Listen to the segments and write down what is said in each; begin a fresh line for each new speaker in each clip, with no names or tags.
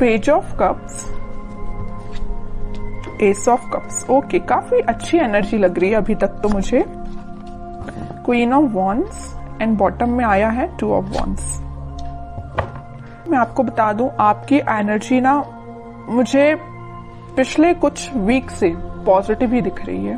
Page of cups, S of cups. Okay, काफी अच्छी energy लग रही है अभी तक तो मुझे। Queen of wands and bottom में आया है 2 ऑफ वॉन्ड्स। मैं आपको बता दूं, आपकी एनर्जी ना मुझे पिछले कुछ वीक से पॉजिटिव ही दिख रही है।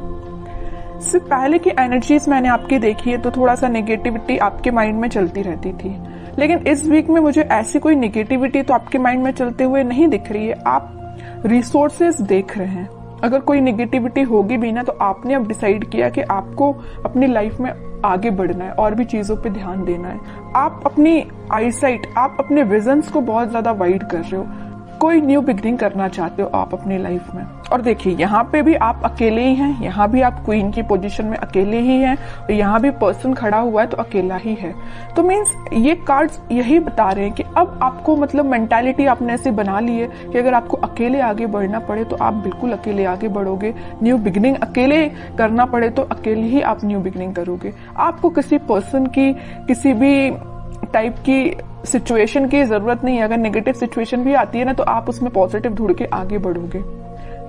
इससे पहले की एनर्जीज मैंने आपकी देखी है तो थोड़ा सा नेगेटिविटी आपके माइंड में चलती रहती थी, लेकिन इस वीक में मुझे ऐसी कोई नेगेटिविटी तो आपके माइंड में चलते हुए नहीं दिख रही है। आप रिसोर्सेज देख रहे हैं। अगर कोई नेगेटिविटी होगी भी ना तो आपने अब डिसाइड किया कि आपको अपनी लाइफ में आगे बढ़ना है और भी चीजों पे ध्यान देना है। आप अपनी आईसाइट, आप अपने विजन्स को बहुत ज्यादा वाइड कर रहे हो। कोई न्यू बिगनिंग करना चाहते हो आप अपनी लाइफ में। और देखिए, यहाँ पे भी आप अकेले ही हैं, यहाँ भी आप क्वीन की पोजीशन में अकेले ही हैं, और यहाँ भी पर्सन खड़ा हुआ है तो अकेला ही है। तो मीन्स ये कार्ड्स यही बता रहे हैं कि अब आपको मतलब मेंटालिटी आपने ऐसे बना ली है कि अगर आपको अकेले आगे बढ़ना पड़े तो आप बिल्कुल अकेले आगे बढ़ोगे। न्यू बिगनिंग अकेले करना पड़े तो अकेले ही आप न्यू बिगनिंग करोगे। आपको किसी पर्सन की, किसी भी टाइप की सिचुएशन की जरूरत नहीं है। अगर नेगेटिव सिचुएशन भी आती है ना तो आप उसमें पॉजिटिव ढूंढ के आगे बढ़ोगे।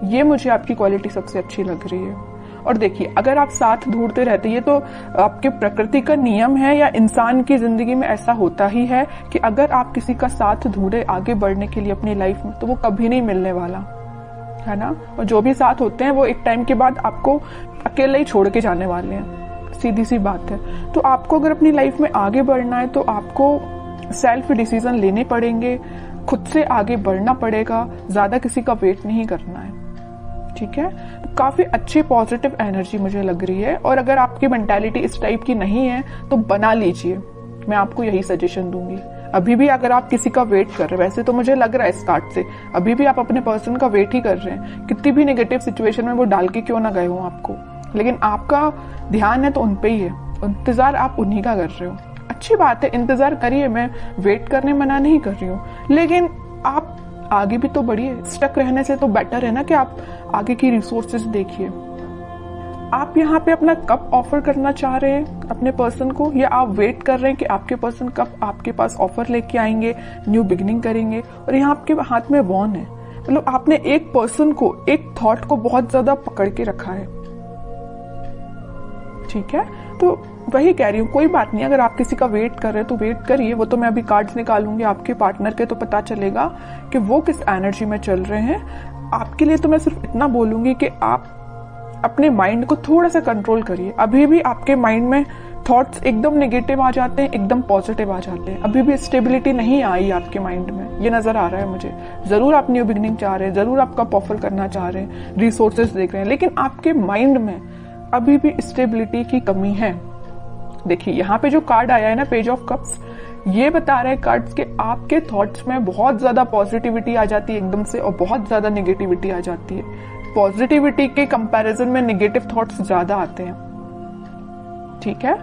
ये मुझे आपकी क्वालिटी सबसे अच्छी लग रही है। और देखिए, अगर आप साथ ढूंढते रहते, ये तो आपके प्रकृति का नियम है या इंसान की जिंदगी में ऐसा होता ही है कि अगर आप किसी का साथ ढूंढे आगे बढ़ने के लिए अपनी लाइफ में तो वो कभी नहीं मिलने वाला, है ना। और जो भी साथ होते हैं वो एक टाइम के बाद आपको अकेले ही छोड़ के जाने वाले हैं, सीधी सी बात है। तो आपको अगर अपनी लाइफ में आगे बढ़ना है तो आपको सेल्फ डिसीजन लेने पड़ेंगे, खुद से आगे बढ़ना पड़ेगा, ज्यादा किसी का वेट नहीं करना है, ठीक है। तो काफी अच्छी पॉजिटिव एनर्जी मुझे लग रही है। और अगर आपकी मेंटालिटी इस टाइप की नहीं है तो बना लीजिए, मैं आपको यही सजेशन दूंगी। अभी भी अगर आप किसी का वेट कर रहे हैं, वैसे तो मुझे लग रहा है इस कार्ड से अभी भी आप अपने पर्सन का वेट ही कर रहे हैं, कितनी भी नेगेटिव सिचुएशन में वो डाल के क्यों ना गए हो आपको, लेकिन आपका ध्यान है तो उन पे ही है, इंतजार आप उन्हीं का कर रहे हो। अच्छी बात है, इंतजार करिए, मैं वेट करने मना नहीं कर रही हूँ, लेकिन आप आगे भी तो बढ़िए। स्टक रहने से तो बेटर है ना कि आप आगे की रिसोर्सेज देखिए। आप यहाँ पे अपना कब ऑफर करना चाह रहे हैं अपने पर्सन को, या आप वेट कर रहे हैं कि आपके पर्सन कब आपके पास ऑफर लेके आएंगे, न्यू बिगिनिंग करेंगे। और यहाँ आपके हाथ में वॉन है, मतलब आपने एक पर्सन को, एक थॉट को बहुत ज्यादा पकड़ के रखा है, ठीक है। तो वही कह रही हूँ, कोई बात नहीं, अगर आप किसी का वेट कर रहे हैं तो वेट करिए। वो तो मैं अभी कार्ड्स निकालूंगी आपके पार्टनर के, तो पता चलेगा कि वो किस एनर्जी में चल रहे हैं। आपके लिए तो मैं सिर्फ इतना बोलूंगी कि आप अपने माइंड को थोड़ा सा कंट्रोल करिए। अभी भी आपके माइंड में थॉट्स एकदम नेगेटिव आ जाते हैं, एकदम पॉजिटिव आ जाते हैं। अभी भी स्टेबिलिटी नहीं आई आपके माइंड में, ये नजर आ रहा है मुझे। जरूर आप न्यू बिगिनिंग चाह रहे हैं, जरूर आप कप ऑफर करना चाह रहे हैं, रिसोर्सेज देख रहे हैं, लेकिन आपके माइंड में अभी भी स्टेबिलिटी की कमी है। देखिए, यहाँ पे जो कार्ड आया है ना, पेज ऑफ कप्स, ये बता रहे हैं कार्ड्स के आपके थॉट्स में बहुत ज्यादा पॉजिटिविटी आ जाती है एकदम से, और बहुत ज्यादा नेगेटिविटी आ जाती है। पॉजिटिविटी के कंपैरिजन में नेगेटिव थॉट्स ज्यादा आते हैं, ठीक है।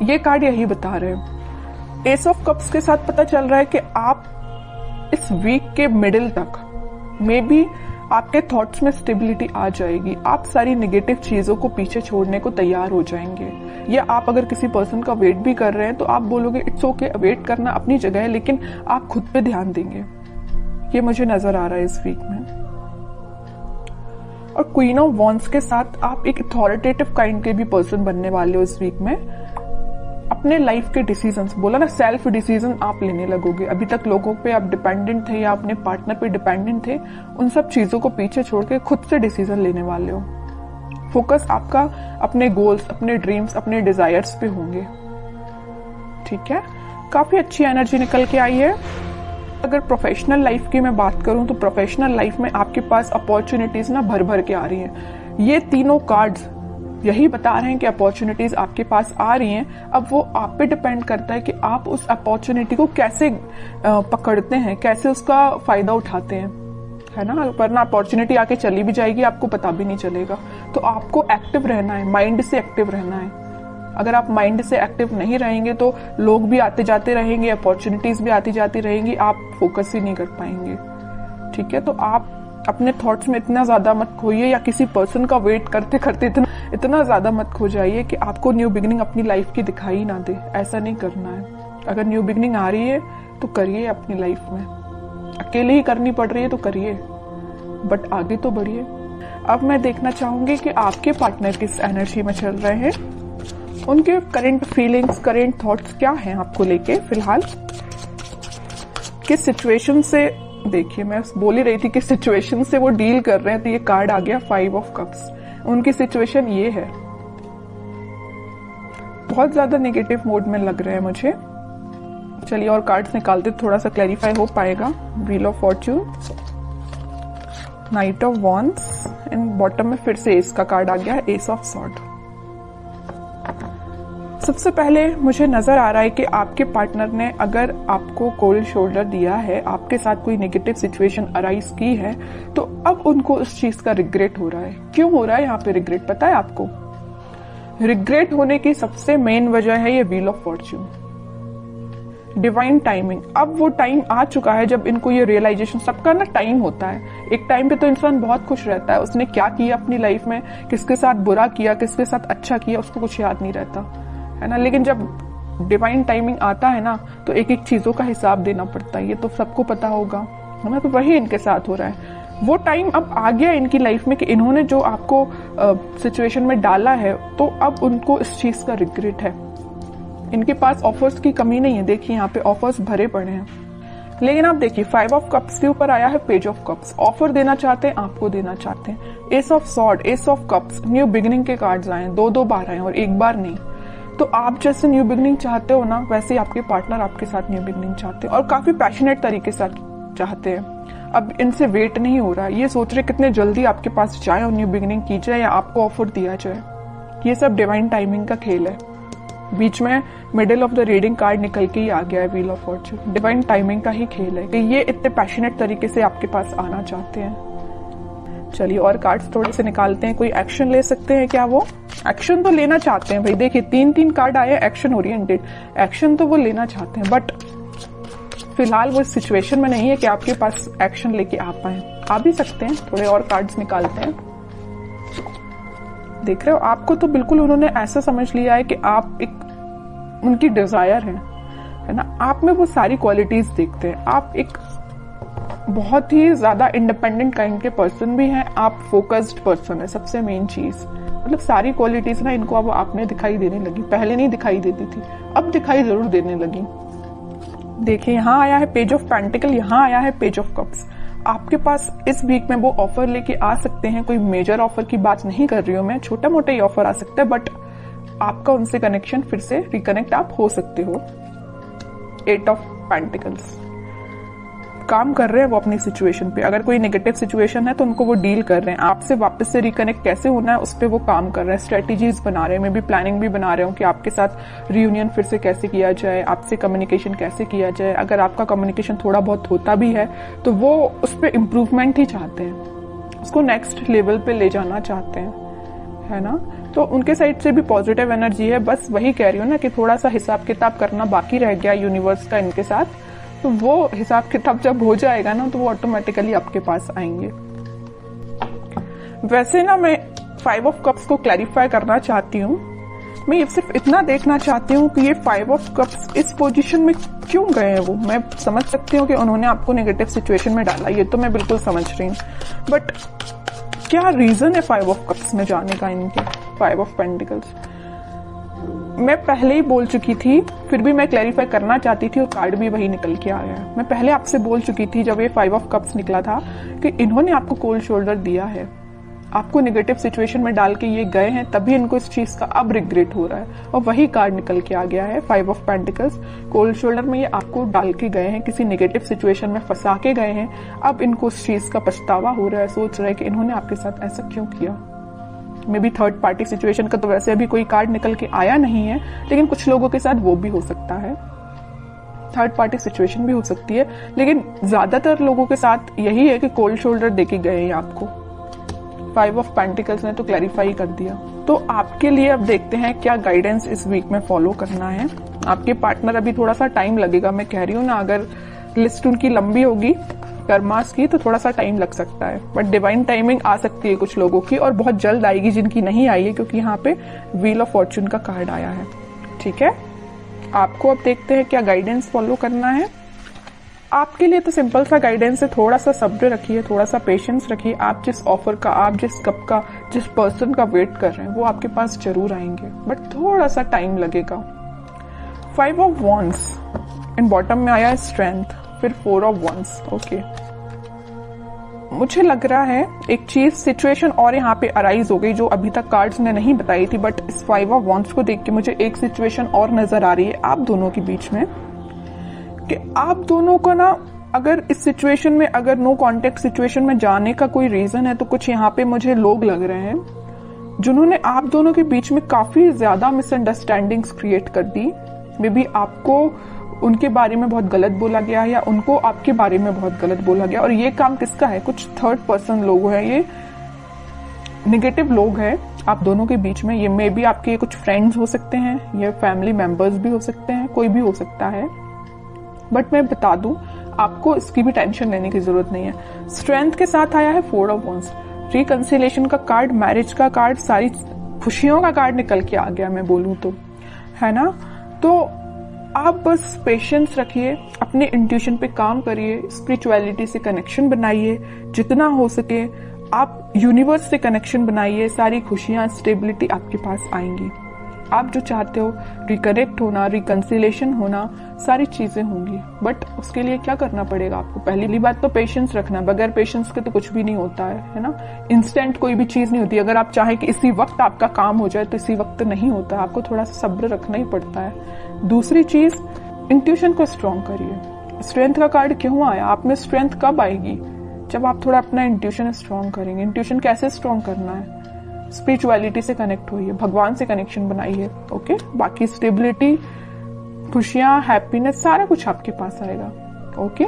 ये कार्ड यही बता रहे हैं। एस ऑफ कप्स के साथ पता चल रहा है कि आप इस वीक के मिडिल तक मे बी आपके थॉट्स में स्टेबिलिटी आ जाएगी। आप सारी नेगेटिव चीजों को पीछे छोड़ने को तैयार हो जाएंगे। या आप अगर किसी पर्सन का वेट भी कर रहे हैं तो आप बोलोगे इट्स ओके, वेट करना अपनी जगह है, लेकिन आप खुद पे ध्यान देंगे। ये मुझे नजर आ रहा है इस वीक में। और क्वीन ऑफ वॉन्ड्स के साथ आप एक अथॉरिटेटिव काइंड के भी पर्सन बनने वाले हो इस वीक में। अपने लाइफ के डिसीजंस, बोला ना, सेल्फ डिसीजन आप लेने लगोगे। अभी तक लोगों पे आप डिपेंडेंट थे या अपने पार्टनर पे डिपेंडेंट थे, उन सब चीजों को पीछे छोड़ के खुद से डिसीजन लेने वाले हो। फोकस आपका अपने गोल्स, अपने ड्रीम्स, अपने डिजायर्स पे होंगे, ठीक है। काफी अच्छी एनर्जी निकल के आई है। अगर प्रोफेशनल लाइफ की मैं बात करूं तो प्रोफेशनल लाइफ में आपके पास अपॉर्चुनिटीज ना भर भर के आ रही हैं। ये तीनों कार्ड्स यही बता रहे हैं कि अपॉर्चुनिटीज आपके पास आ रही हैं। अब वो आप पे डिपेंड करता है कि आप उस अपॉर्चुनिटी को कैसे पकड़ते हैं, कैसे उसका फायदा उठाते हैं, है ना। वरना अपॉर्चुनिटी आके चली भी जाएगी, आपको पता भी नहीं चलेगा। तो आपको एक्टिव रहना है, माइंड से एक्टिव रहना है। अगर आप माइंड से एक्टिव नहीं रहेंगे तो लोग भी आते जाते रहेंगे, अपॉर्चुनिटीज भी आती जाती रहेंगी, आप फोकस ही नहीं कर पाएंगे, ठीक है। तो आप अपने थॉट्स में इतना ज्यादा मत खोइए, या किसी पर्सन का वेट करते करते इतना ज्यादा मत खो जाइए कि आपको न्यू बिगिनिंग अपनी लाइफ की दिखाई ना दे। ऐसा नहीं करना है। अगर न्यू बिगिनिंग आ रही है तो करिए अपनी लाइफ में, अकेले ही करनी पड़ रही है तो करिए, बट आगे तो बढ़िए। अब मैं देखना चाहूंगी कि आपके पार्टनर किस एनर्जी में चल रहे हैं, उनके करंट फीलिंग्स, करंट थॉट्स क्या हैं आपको लेके फिलहाल, किस सिचुएशन से, देखिए मैं बोल ही रही थी किस सिचुएशन से वो डील कर रहे हैं, तो ये कार्ड आ गया 5 ऑफ कप्स। उनकी सिचुएशन ये है, बहुत ज्यादा नेगेटिव मोड में लग रहे हैं मुझे। चलिए और कार्ड्स निकालते, थोड़ा सा क्लैरिफाई हो पाएगा। Wheel of Fortune, night of wands and bottom में फिर से एस का कार्ड आ गया है, एस ऑफ सॉर्ड। सबसे पहले मुझे नजर आ रहा है कि आपके पार्टनर ने अगर आपको कोल्ड शोल्डर दिया है, आपके साथ कोई नेगेटिव सिचुएशन अराइज की है, तो अब उनको उस चीज का रिग्रेट हो रहा है। क्यों हो रहा है यहाँ पे रिग्रेट, पता है आपको? रिग्रेट होने की सबसे मेन वजह है ये wheel of Fortune, divine timing. अब वो टाइम आ चुका है जब इनको ये रियलाइजेशन, सबका ना टाइम होता है। एक टाइम पे तो इंसान बहुत खुश रहता है, उसने क्या किया अपनी लाइफ में, किसके साथ बुरा किया, किसके साथ अच्छा किया, उसको कुछ याद नहीं रहता है ना। लेकिन जब डिवाइन टाइमिंग आता है ना, तो एक एक चीजों का हिसाब देना पड़ता है, ये तो सबको पता होगा है ना। तो वही इनके साथ हो रहा है। वो टाइम अब आ गया इनकी लाइफ में कि इन्होंने जो आपको सिचुएशन में डाला है, तो अब उनको इस चीज का रिग्रेट है। इनके पास ऑफर्स की कमी नहीं है, देखिए यहाँ पे ऑफर्स भरे पड़े हैं। लेकिन आप देखिए 5 ऑफ कप्स के ऊपर आया है पेज ऑफ कप्स। ऑफर देना चाहते हैं, आपको देना चाहते हैं। S of sword, S of cups, new beginning के कार्ड्स आए, 2-2 बार आए और एक बार नहीं। तो आप जैसे न्यू बिगिनिंग चाहते हो ना, वैसे आपके पार्टनर आपके साथ न्यू बिगिनिंग चाहते हैं और काफी पैशनेट तरीके से चाहते हैं। अब इनसे वेट नहीं हो रहा है, ये सोच रहे कितने जल्दी आपके पास जाए और न्यू बिगिनिंग की जाए या आपको ऑफर दिया जाए। ये सब डिवाइन टाइमिंग का खेल है। बीच में middle of the reading card निकल के ही आ गया है wheel of Fortune. Divine timing का ही खेल है कि ये इतने पैशनेट तरीके से आपके पास आना चाहते हैं। चलिए और कार्ड्स थोड़े से निकालते हैं। कोई एक्शन ले सकते हैं क्या? वो एक्शन तो लेना चाहते हैं भाई। देखिए 3-3 कार्ड आए एक्शन ओरिएंटेड, एक्शन तो वो लेना चाहते हैं, बट फिलहाल वो सिचुएशन में नहीं है कि आपके पास एक्शन लेके आ पाए। आ भी सकते हैं। थोड़े और कार्ड्स निकालते हैं। देख रहे हो, आपको तो बिल्कुल उन्होंने ऐसा समझ लिया है कि आप एक उनकी डिजायर है ना। आप में वो सारी क्वालिटीज देखते हैं। आप एक बहुत ही ज्यादा इंडिपेंडेंट काइंड के पर्सन भी हैं, आप फोकस्ड पर्सन है, सबसे मेन चीज। मतलब सारी क्वालिटीज ना इनको अब आप में दिखाई देने लगी, पहले नहीं दिखाई देती थी, अब दिखाई जरूर देने लगी। देखिए यहाँ आया है पेज ऑफ पेंटिकल, यहाँ आया है पेज ऑफ कप्स। आपके पास इस वीक में वो ऑफर लेके आ सकते हैं। कोई मेजर ऑफर की बात नहीं कर रही हूं मैं, छोटा मोटा ही ऑफर आ सकता है, बट आपका उनसे कनेक्शन फिर से रिकनेक्ट आप हो सकते हो। 8 ऑफ पेंटिकल्स, काम कर रहे हैं वो अपनी सिचुएशन पे। अगर कोई नेगेटिव सिचुएशन है तो उनको वो डील कर रहे हैं। आपसे वापस से रिकनेक्ट कैसे होना है उस पर वो काम कर रहे हैं, स्ट्रेटेजीज बना रहे हैं। मैं भी प्लानिंग भी बना रहे हूँ कि आपके साथ रियूनियन फिर से कैसे किया जाए, आपसे कम्युनिकेशन कैसे किया जाए। अगर आपका कम्युनिकेशन थोड़ा बहुत होता भी है तो वो उस पर इम्प्रूवमेंट ही चाहते हैं, उसको नेक्स्ट लेवल पे ले जाना चाहते हैं, है ना। तो उनके साइड से भी पॉजिटिव एनर्जी है। बस वही कह रही हूँ ना कि थोड़ा सा हिसाब किताब करना बाकी रह गया यूनिवर्स का इनके साथ, तो वो हिसाब किताब जब हो जाएगा ना तो वो ऑटोमेटिकली आपके पास आएंगे। वैसे ना मैं 5 ऑफ कप्स को क्लैरिफाई करना चाहती हूँ। मैं ये सिर्फ इतना देखना चाहती हूँ कि ये 5 ऑफ कप्स इस पोजीशन में क्यों गए हैं। वो मैं समझ सकती हूँ कि उन्होंने आपको नेगेटिव सिचुएशन में डाला, ये तो मैं बिल्कुल समझ रही हूँ, बट क्या रीजन है 5 ऑफ कप्स में जाने का इनके? 5 ऑफ पेंटिकल्स मैं पहले ही बोल चुकी थी, फिर भी मैं क्लैरिफाई करना चाहती थी और कार्ड भी वही निकल के आ गया। मैं पहले आपसे बोल चुकी थी जब ये 5 ऑफ कप्स निकला था कि इन्होंने आपको कोल्ड शोल्डर दिया है, आपको नेगेटिव सिचुएशन में डाल के ये गए हैं, तभी इनको इस चीज का अब रिग्रेट हो रहा है। और वही कार्ड निकल के आ गया है 5 ऑफ पेंटिकल्स। कोल्ड शोल्डर में ये आपको डाल के गए हैं, किसी नेगेटिव सिचुएशन में फंसा के गए हैं, अब इनको उस चीज का पछतावा हो रहा है, सोच रहे हैं कि इन्होंने आपके साथ ऐसा क्यों किया। May be third party situation का तो वैसे अभी कोई कार्ड निकल के आया नहीं है, लेकिन कुछ लोगों के साथ वो भी हो सकता है, थर्ड पार्टी सिचुएशन भी हो सकती है, लेकिन ज्यादातर लोगों के साथ यही है कि कोल्ड शोल्डर देके गए हैं आपको। 5 ऑफ पेंटिकल्स ने तो क्लैरिफाई कर दिया। तो आपके लिए अब देखते हैं क्या गाइडेंस इस वीक में फॉलो करना है। आपके पार्टनर अभी थोड़ा सा टाइम लगेगा, मैं कह रही हूँ ना, अगर लिस्ट उनकी लंबी होगी कर्मास की तो थोड़ा सा टाइम लग सकता है, बट डिवाइन टाइमिंग आ सकती है कुछ लोगों की और बहुत जल्द आएगी जिनकी नहीं आई है, क्योंकि यहाँ पे व्हील ऑफ फॉर्च्यून का कार्ड आया है। ठीक है, आपको अब देखते हैं क्या गाइडेंस फॉलो करना है। आपके लिए तो सिंपल सा गाइडेंस है, थोड़ा सा सब्र रखिए, थोड़ा सा पेशेंस रखिए। आप जिस ऑफर का, आप जिस कप का, जिस पर्सन का वेट कर रहे हैं वो आपके पास जरूर आएंगे, बट थोड़ा सा टाइम लगेगा। 5 ऑफ वॉन्ड्स एंड बॉटम में आया है स्ट्रेंथ, फिर 4 ऑफ वॉन्ड्स। ओके, मुझे लग रहा है एक चीज, सिचुएशन और यहाँ पे अराइज हो गई जो अभी तक कार्ड्स ने नहीं बताई थी, बट इस 5 ऑफ वॉन्ड्स को देख के मुझे एक सिचुएशन और नजर आ रही है आप दोनों के बीच में, कि आप दोनों को ना, अगर इस सिचुएशन में, अगर नो कॉन्टेक्ट सिचुएशन में जाने का कोई रीजन है तो कुछ यहाँ पे मुझे लोग लग रहे हैं जिन्होंने आप दोनों के बीच में काफी ज्यादा मिसअंडरस्टैंडिंग्स क्रिएट कर दी। मे बी आपको उनके बारे में बहुत गलत बोला गया या उनको आपके बारे में बहुत गलत बोला गया, और ये काम किसका है? कुछ थर्ड पर्सन लोग हैं, ये निगेटिव लोग हैं आप दोनों के बीच में। ये मे बी आपके कुछ फ्रेंड्स हो सकते हैं, ये फैमिली मेंबर्स भी हो सकते हैं, कोई भी हो सकता है, बट मैं बता दूं आपको इसकी भी टेंशन लेने की जरूरत नहीं है। स्ट्रेंथ के साथ आया है 4 ऑफ वॉन्ड्स, रिकंसिलेशन का कार्ड, मैरिज का कार्ड, सारी खुशियों का कार्ड निकल के आ गया मैं बोलूं तो, है ना। तो आप बस पेशेंस रखिए, अपने इंट्यूशन पे काम करिए, स्पिरिचुअलिटी से कनेक्शन बनाइए जितना हो सके, आप यूनिवर्स से कनेक्शन बनाइए, सारी खुशियां, स्टेबिलिटी आपके पास आएंगी। आप जो चाहते हो, रिकनेक्ट होना, रिकंसिलेशन होना, सारी चीजें होंगी, बट उसके लिए क्या करना पड़ेगा आपको? पहली बात तो पेशेंस रखना, बगैर पेशेंस के तो कुछ भी नहीं होता है ना। इंस्टेंट कोई भी चीज नहीं होती, अगर आप चाहें कि इसी वक्त आपका काम हो जाए तो इसी वक्त नहीं होता, आपको थोड़ा सा सब्र रखना ही पड़ता है। दूसरी चीज, इंट्यूशन को स्ट्रॉन्ग करिए। स्ट्रेंथ का कार्ड क्यों आया? आप में स्ट्रेंथ कब आएगी? जब आप थोड़ा अपना इंट्यूशन स्ट्रॉन्ग करेंगे। इंट्यूशन कैसे स्ट्रॉन्ग करना है? स्पिरिचुअलिटी से कनेक्ट होइए, भगवान से कनेक्शन बनाइए। ओके, बाकी स्टेबिलिटी, खुशियां, हैप्पीनेस, सारा कुछ आपके पास आएगा। ओके।